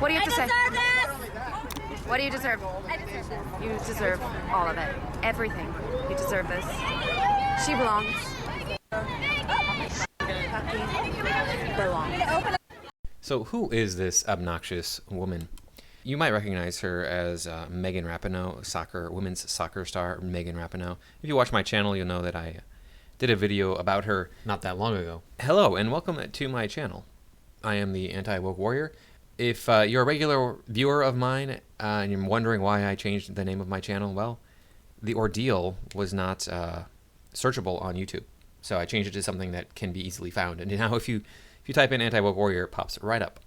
What do you have to say? deserve this! What do you deserve? I deserve this. You deserve all of it. Everything. You deserve this. She belongs. Belongs. So who is this obnoxious woman? You might recognize her as Megan Rapinoe, women's soccer star Megan Rapinoe. If you watch my channel, you'll know that I did a video about her not that long ago. Hello, and welcome to my channel. I am the Anti-Woke Warrior. If you're a regular viewer of mine and you're wondering why I changed the name of my channel, well, the ordeal was not searchable on YouTube. So I changed it to something that can be easily found. And now if you type in Anti-Woke Warrior, it pops right up.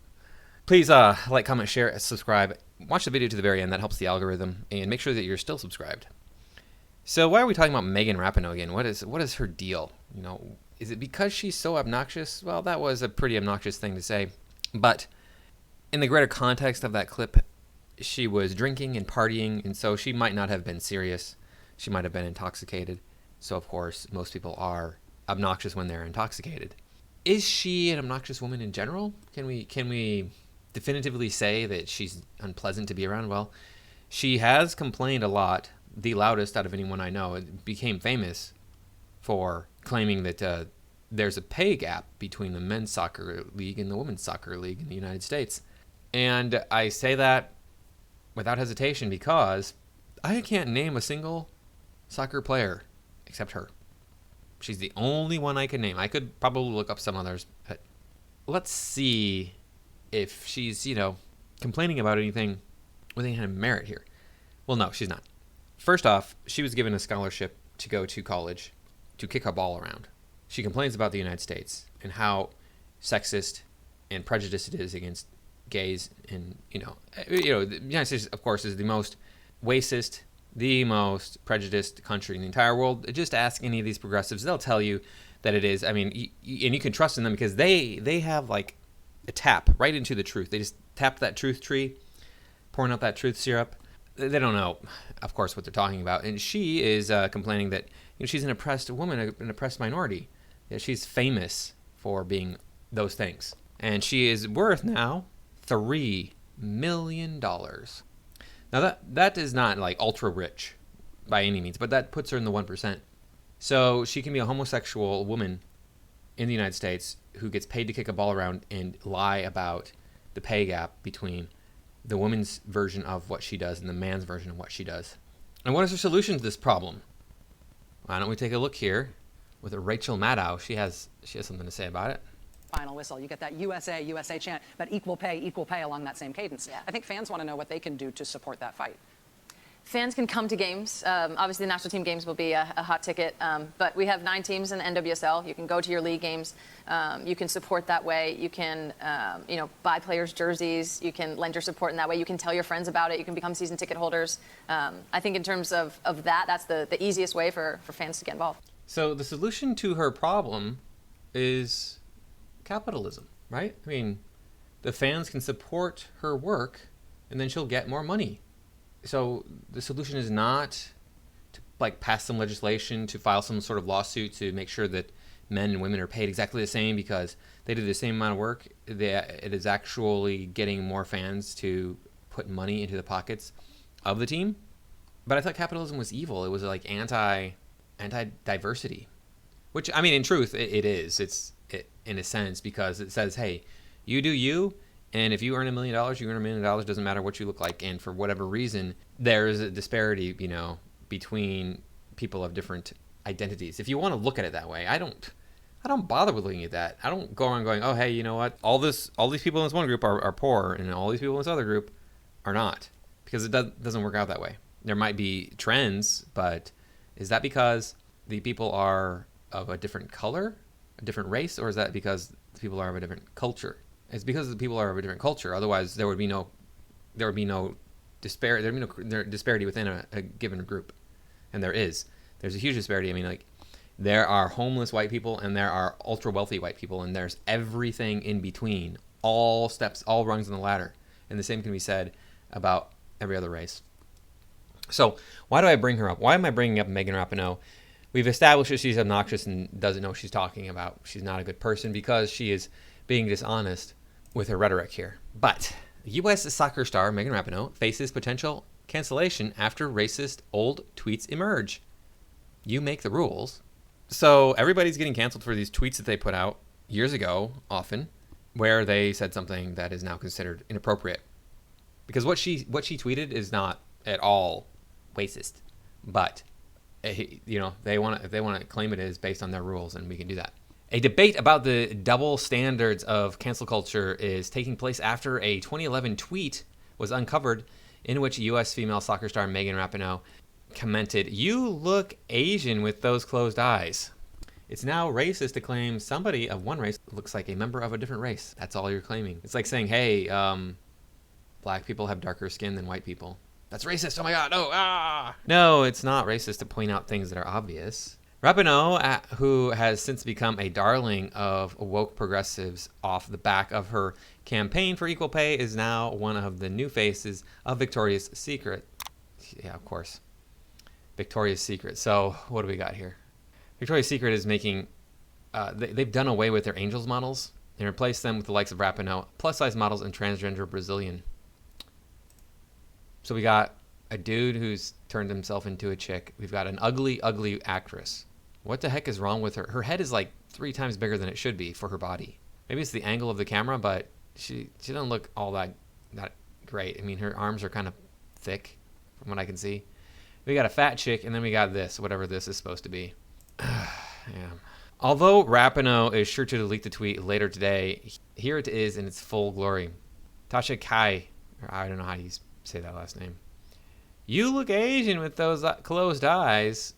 Please like, comment, share, subscribe. Watch the video to the very end. That helps the algorithm. And make sure that you're still subscribed. So why are we talking about Megan Rapinoe again? What is her deal? You know, is it because she's so obnoxious? Well, that was a pretty obnoxious thing to say. But in the greater context of that clip, she was drinking and partying, and so she might not have been serious. She might have been intoxicated. So, of course, most people are obnoxious when they're intoxicated. Is she an obnoxious woman in general? Can we definitively say that she's unpleasant to be around? Well, she has complained a lot, the loudest out of anyone I know. It became famous for claiming that there's a pay gap between the men's soccer league and the women's soccer league in the United States. And I say that without hesitation because I can't name a single soccer player except her. She's the only one I can name. I could probably look up some others, but let's see if she's, complaining about anything with any kind of merit here. Well, no, she's not. First off, she was given a scholarship to go to college to kick a ball around. She complains about the United States and how sexist and prejudiced it is against gays. And, the United States, of course, is the most racist, the most prejudiced country in the entire world. Just ask any of these progressives. They'll tell you that it is. I mean, and you can trust in them because they have like a tap right into the truth. They just tap that truth tree, pouring out that truth syrup. They don't know, of course, what they're talking about. And she is complaining that she's an oppressed woman, an oppressed minority. Yeah, she's famous for being those things. And she is worth now $3 million. Now that is not like ultra rich by any means, but that puts her in the 1%. So she can be a homosexual woman in the United States who gets paid to kick a ball around and lie about the pay gap between the woman's version of what she does and the man's version of what she does. And what is her solution to this problem? Why don't we take a look here with Rachel Maddow. She has something to say about it. Final whistle. You get that USA, USA chant, but equal pay along that same cadence. Yeah. I think fans want to know what they can do to support that fight. Fans can come to games. Obviously, the national team games will be a hot ticket, but we have 9 teams in the NWSL. You can go to your league games. You can support that way. You can, buy players' jerseys. You can lend your support in that way. You can tell your friends about it. You can become season ticket holders. I think in terms of that, that's the easiest way for fans to get involved. So the solution to her problem is capitalism, right? I mean, the fans can support her work, and then she'll get more money. So the solution is not to pass some legislation, to file some sort of lawsuit to make sure that men and women are paid exactly the same because they do the same amount of work. It is actually getting more fans to put money into the pockets of the team. But I thought capitalism was evil. It was like anti-diversity, which, I mean, in truth, it is. It's in a sense, because it says, hey, you do you, and if you earn $1 million, you earn $1 million. Doesn't matter what you look like. And for whatever reason, there is a disparity, between people of different identities. If you want to look at it that way, I don't bother with looking at that. I don't go around going, oh, hey, you know what? All these people in this one group are poor, and all these people in this other group are not, because it doesn't work out that way. There might be trends, but is that because the people are of a different color, a different race, or is that because the people are of a different culture? It's because the people are of a different culture. Otherwise, there would be no disparity within a given group, and there's a huge disparity. I mean, there are homeless white people, and there are ultra wealthy white people, and there's everything in between, all rungs on the ladder. And the same can be said about every other race. So why do I bring her up? Why am I bringing up Megan Rapinoe? We've established that she's obnoxious and doesn't know what she's talking about. She's not a good person because she is being dishonest with her rhetoric here. But U.S. soccer star Megan Rapinoe faces potential cancellation after racist old tweets emerge. You make the rules. So everybody's getting canceled for these tweets that they put out years ago, often, where they said something that is now considered inappropriate. Because what she tweeted is not at all racist, but if they want to claim it is based on their rules, and we can do that. A debate about the double standards of cancel culture is taking place after a 2011 tweet was uncovered in which U.S. female soccer star Megan Rapinoe commented, "You look Asian with those closed eyes." It's now racist to claim somebody of one race looks like a member of a different race. That's all you're claiming. It's like saying, hey, black people have darker skin than white people. That's racist. Oh my God. No. Ah. No, it's not racist to point out things that are obvious. Rapinoe, who has since become a darling of woke progressives off the back of her campaign for equal pay, is now one of the new faces of Victoria's Secret. Yeah, of course. Victoria's Secret. So what do we got here? Victoria's Secret is making... they've done away with their angels models and replaced them with the likes of Rapinoe, plus-size models, and transgender Brazilian. So we got a dude who's turned himself into a chick. We've got an ugly, ugly actress. What the heck is wrong with her? Her head is like 3 times bigger than it should be for her body. Maybe it's the angle of the camera, but she doesn't look all that great. I mean, her arms are kind of thick from what I can see. We got a fat chick, and then we got this, whatever this is supposed to be. Yeah. Although Rapinoe is sure to delete the tweet later today, here it is in its full glory. Tasha Kai, or I don't know how you say that last name. "You look Asian with those closed eyes."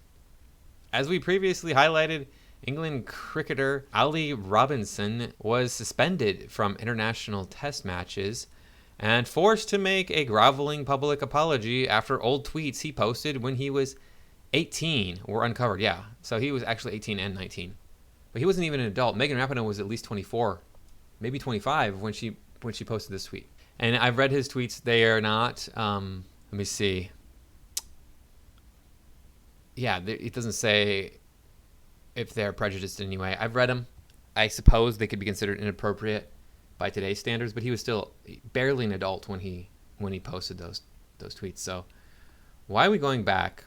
As we previously highlighted, England cricketer Ali Robinson was suspended from international test matches and forced to make a groveling public apology after old tweets he posted when he was 18 were uncovered. Yeah, so he was actually 18 and 19. But he wasn't even an adult. Megan Rapinoe was at least 24, maybe 25 when she posted this tweet. And I've read his tweets. They are not, let me see. Yeah, it doesn't say if they're prejudiced in any way. I've read them. I suppose they could be considered inappropriate by today's standards, but he was still barely an adult when he posted those tweets. So why are we going back?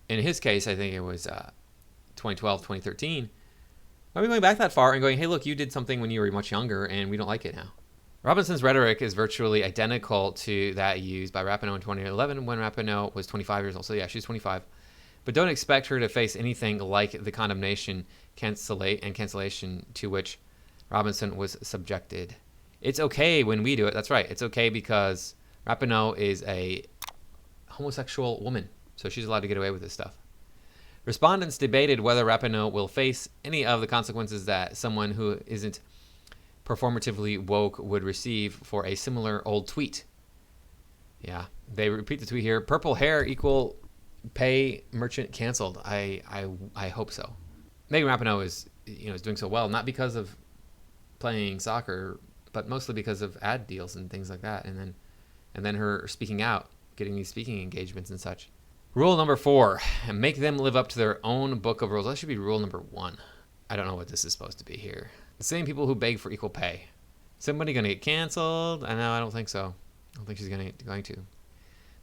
In his case, I think it was 2012, 2013. Why are we going back that far and going, hey, look, you did something when you were much younger, and we don't like it now? Robinson's rhetoric is virtually identical to that used by Rapinoe in 2011 when Rapinoe was 25 years old. So yeah, she's 25. But don't expect her to face anything like the condemnation, cancellation to which Robinson was subjected. It's okay when we do it. That's right. It's okay because Rapinoe is a homosexual woman, so she's allowed to get away with this stuff. Respondents debated whether Rapinoe will face any of the consequences that someone who isn't performatively woke would receive for a similar old tweet. Yeah, they repeat the tweet here. Purple hair equal pay merchant canceled. I hope so. Megan Rapinoe is doing so well, not because of playing soccer, but mostly because of ad deals and things like that. And then her speaking out, getting these speaking engagements and such. Rule number 4, make them live up to their own book of rules. That should be rule number 1. I don't know what this is supposed to be here. The same people who beg for equal pay. Somebody going to get canceled? I know, I don't think so. I don't think she's going to.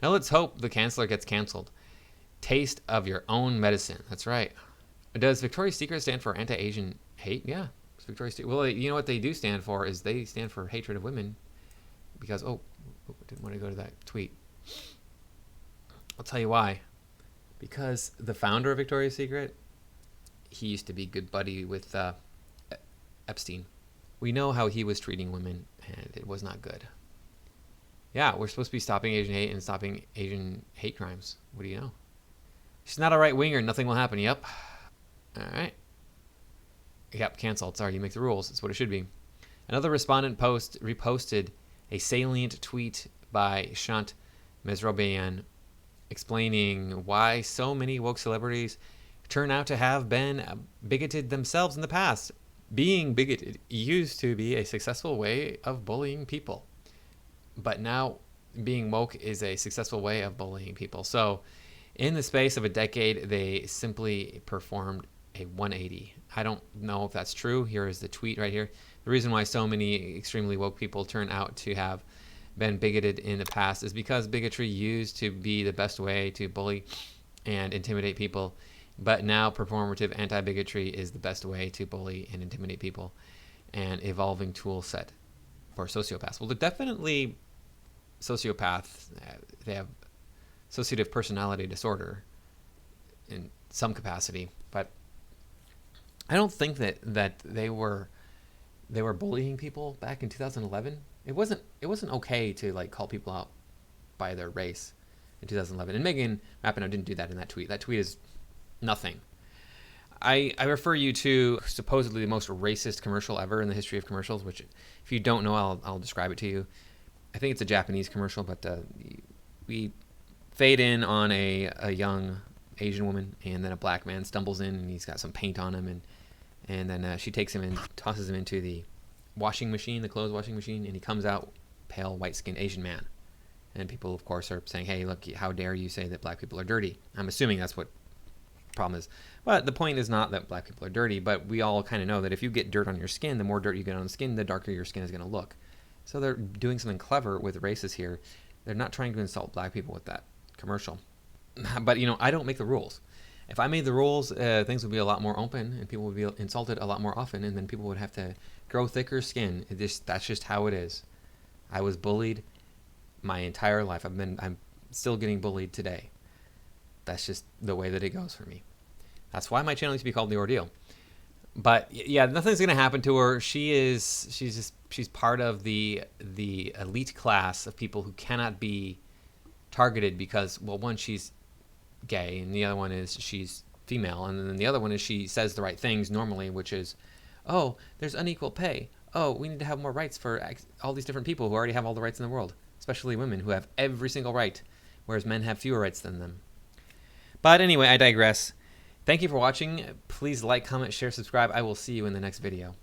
Now let's hope the canceller gets canceled. Taste of your own medicine. That's right. Does Victoria's Secret stand for anti-Asian hate? Yeah. Victoria's Secret. Well, you know what they do stand for is they stand for hatred of women. Because, I didn't want to go to that tweet. I'll tell you why. Because the founder of Victoria's Secret, he used to be good buddy with Epstein. We know how he was treating women, and it was not good. Yeah, we're supposed to be stopping Asian hate and stopping Asian hate crimes. What do you know? She's not a right-winger. Nothing will happen. Yep. All right. Yep, canceled. Sorry, you make the rules. That's what it should be. Another respondent reposted a salient tweet by Shant Mesrobian explaining why so many woke celebrities turn out to have been bigoted themselves in the past. Being bigoted used to be a successful way of bullying people. But now being woke is a successful way of bullying people. So in the space of a decade, they simply performed a 180. I don't know if that's true. Here is the tweet right here. The reason why so many extremely woke people turn out to have been bigoted in the past is because bigotry used to be the best way to bully and intimidate people. But now performative anti-bigotry is the best way to bully and intimidate people, and evolving tool set for sociopaths. Well, they're definitely sociopaths. They have dissociative personality disorder in some capacity, but I don't think that they were bullying people back in 2011. It wasn't okay to like call people out by their race in 2011. And Megan Rapinoe didn't do that in that tweet. That tweet is nothing. I refer you to supposedly the most racist commercial ever in the history of commercials, which if you don't know, I'll describe it to you. I think it's a Japanese commercial, but we fade in on a young Asian woman, and then a black man stumbles in, and he's got some paint on him, and then she takes him and tosses him into the washing machine, the clothes washing machine, and he comes out pale, white-skinned Asian man. And people, of course, are saying, hey, look, how dare you say that black people are dirty? I'm assuming that's what the problem is. But the point is not that black people are dirty, but we all kind of know that if you get dirt on your skin, the more dirt you get on the skin, the darker your skin is going to look. So they're doing something clever with races here. They're not trying to insult black people with that commercial. But, I don't make the rules. If I made the rules, things would be a lot more open, and people would be insulted a lot more often, and then people would have to grow thicker skin. That's just how it is. I was bullied my entire life. I'm still getting bullied today. That's just the way that it goes for me. That's why my channel used to be called The Ordeal. But yeah, nothing's gonna happen to her. She's part of the elite class of people who cannot be targeted because, well, one, she's gay, and the other one is she's female, and then the other one is she says the right things normally, which is, oh, there's unequal pay. Oh, we need to have more rights for all these different people who already have all the rights in the world, especially women who have every single right, whereas men have fewer rights than them. But anyway, I digress. Thank you for watching. Please like, comment, share, subscribe. I will see you in the next video.